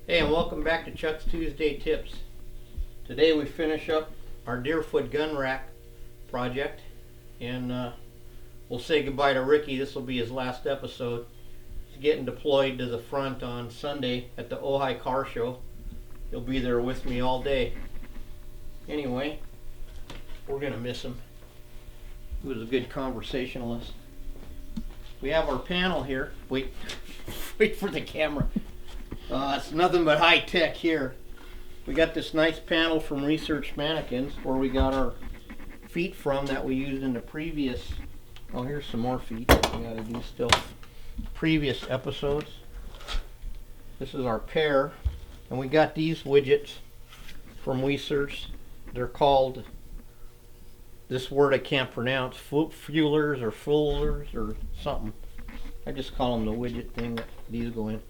Hey, and welcome back to Chuck's Tuesday Tips. Today we finish up our Deerfoot gun rack project, and we'll say goodbye to Ricky. This will be his last episode. He's getting deployed to the front on Sunday at the Ojai Car Show. He'll be there with me all day. Anyway, we're going to miss him. He was a good conversationalist. We have our panel here. Wait for the camera. It's nothing but high tech here. We got this nice panel from Research Mannequins where we got our feet from that we used in the previous, oh, here's some more feet that we got to do still, previous episodes. This is our pair, and we got these widgets from Research. They're called, this word I can't pronounce, fuelers or fuelers or something. I just call them the widget thing that these go in.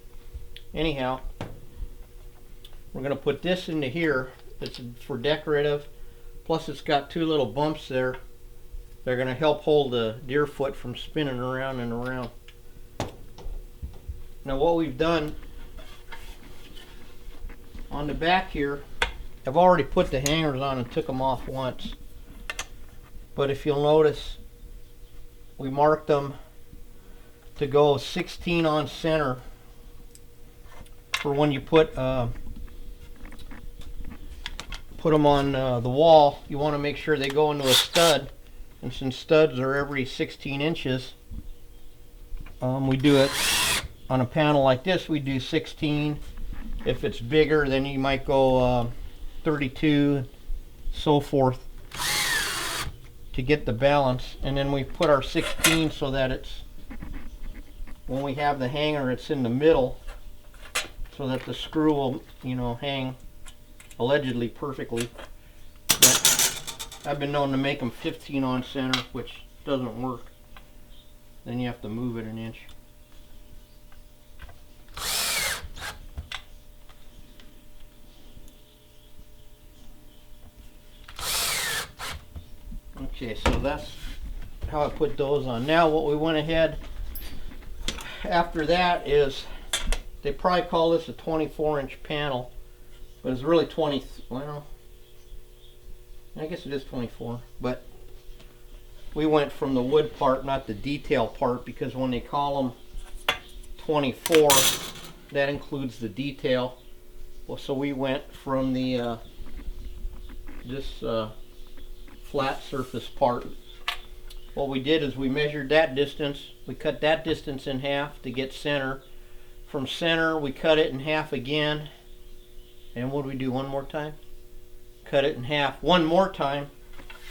Anyhow, we're going to put this into here. It's for decorative. Plus it's got two little bumps there. They're going to help hold the deer foot from spinning around and around. Now what we've done on the back here, I've already put the hangers on and took them off once. But if you'll notice, we marked them to go 16 on center. For when you put them on the wall, you want to make sure they go into a stud, and since studs are every 16 inches, we do it on a panel like this. We do 16. If it's bigger, then you might go 32, so forth, to get the balance. And then we put our 16 so that it's, when we have the hanger, it's in the middle, so that the screw will, hang allegedly perfectly. But I've been known to make them 15 on center, which doesn't work. Then you have to move it an inch. Okay, so that's how I put those on. Now what we went ahead after that is, they probably call this a 24-inch panel, but it's really 20, well, I guess it is 24, but we went from the wood part, not the detail part, because when they call them 24, that includes the detail. Well, so we went from the this flat surface part. What we did is we measured that distance, we cut that distance in half to get center. From center, we cut it in half again, and what do we do one more time? Cut it in half one more time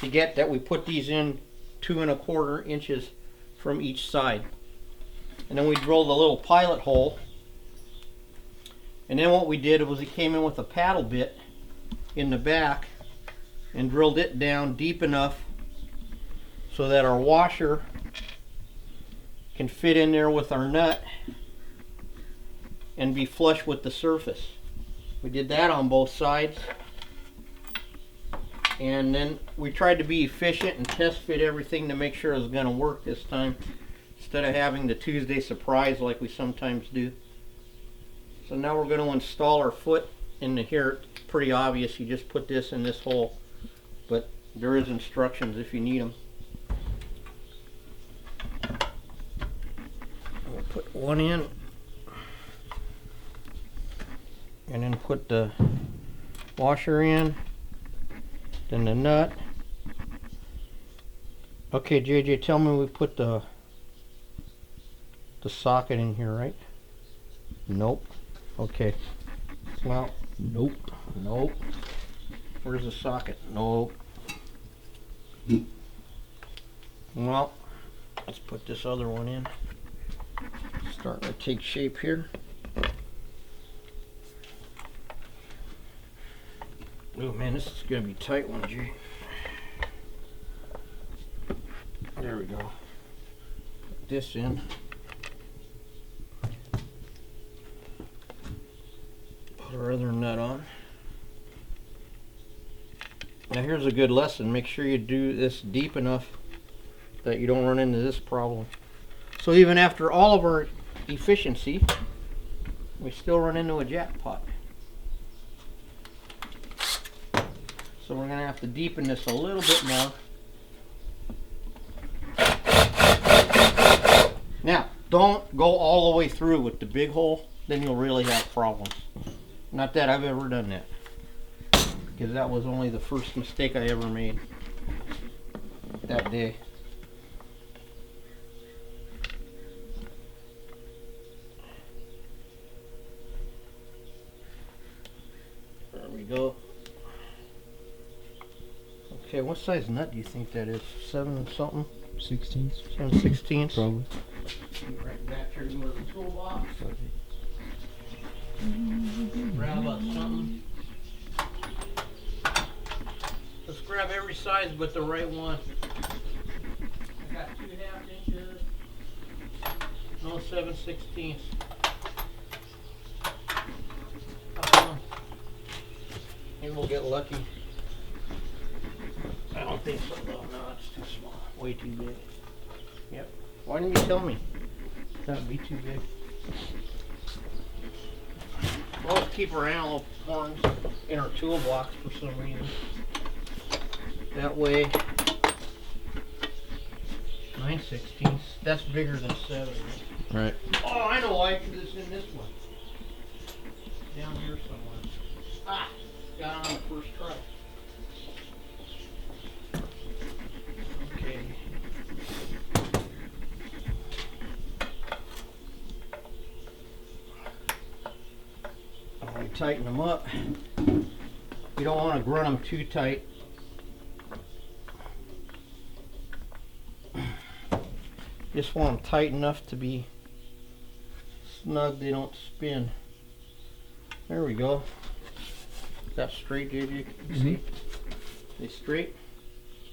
to get that. We put these in 2 1/4 inches from each side, and then we drilled a little pilot hole. And then what we did was we came in with a paddle bit in the back and drilled it down deep enough so that our washer can fit in there with our nut and be flush with the surface. We did that on both sides, and then we tried to be efficient and test fit everything to make sure it was going to work this time, instead of having the Tuesday surprise like we sometimes do. So now we're going to install our foot into here. It's pretty obvious, you just put this in this hole, but there is instructions if you need them. We'll put one in, and then put the washer in, then the nut. Okay, JJ, tell me we put the socket in here, right? Nope. Okay. Well, nope. Where's the socket? Nope. Well, let's put this other one in. Starting to take shape here. Oh man, this is going to be a tight one, Jay. There we go. Put this in. Put our other nut on. Now here's a good lesson. Make sure you do this deep enough that you don't run into this problem. So even after all of our efficiency, we still run into a jackpot. So we're gonna have to deepen this a little bit more. Now, don't go all the way through with the big hole, then you'll really have problems. Not that I've ever done that, because that was only the first mistake I ever made that day. There we go. Okay, what size nut do you think that is? 7 something? 16s. 7/16? Probably. Right back here to the toolbox. Grab up something. Let's grab every size but the right one. I got 2/2 inches. No 7/16. Come on. Maybe we'll get lucky. I don't think so though. No, it's too small. Way too big. Yep. Why didn't you tell me? That would be too big. We'll always keep our antelope horns in our toolbox for some reason. That way, 9/16. That's bigger than 7, right? Right. Oh, I know why, because it's in this one. Down here somewhere. Ah, got it on the first try. Okay. We tighten them up. You don't want to grunt them too tight. Just want them tight enough to be snug, they don't spin. There we go. Is that straight, JJ? You see? They straight?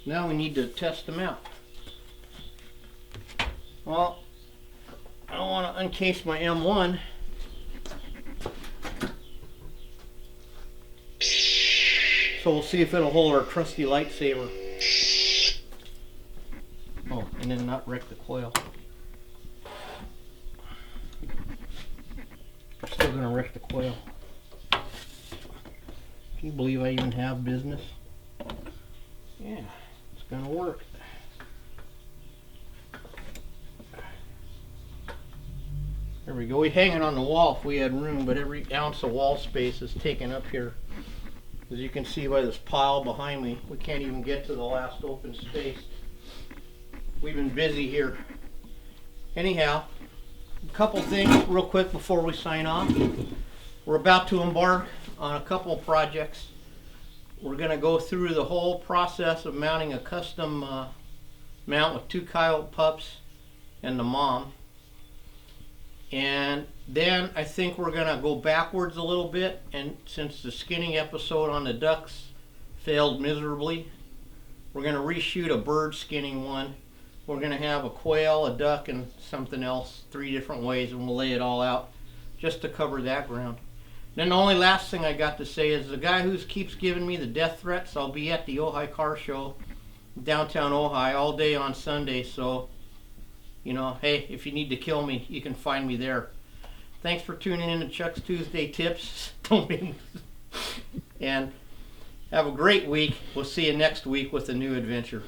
Now we need to test them out. Well, I don't want to uncase my M1. So we'll see if it'll hold our trusty lightsaber. Oh, and then not wreck the coil. Still gonna wreck the coil. Can you believe I even have business? Yeah, it's gonna work. There we go. We hang it on the wall if we had room, but every ounce of wall space is taken up here. As you can see by this pile behind me, we can't even get to the last open space. We've been busy here. Anyhow, a couple things real quick before we sign off. We're about to embark on a couple of projects. We're going to go through the whole process of mounting a custom mount with 2 coyote pups and the mom. And then I think we're going to go backwards a little bit, and since the skinning episode on the ducks failed miserably, we're going to reshoot a bird skinning one. We're going to have a quail, a duck, and something else, 3 different ways, and we'll lay it all out just to cover that ground. Then the only last thing I got to say is the guy who keeps giving me the death threats, I'll be at the Ojai Car Show, downtown Ojai, all day on Sunday, so you know, hey, if you need to kill me, you can find me there. Thanks for tuning in to Chuck's Tuesday Tips. And have a great week. We'll see you next week with a new adventure.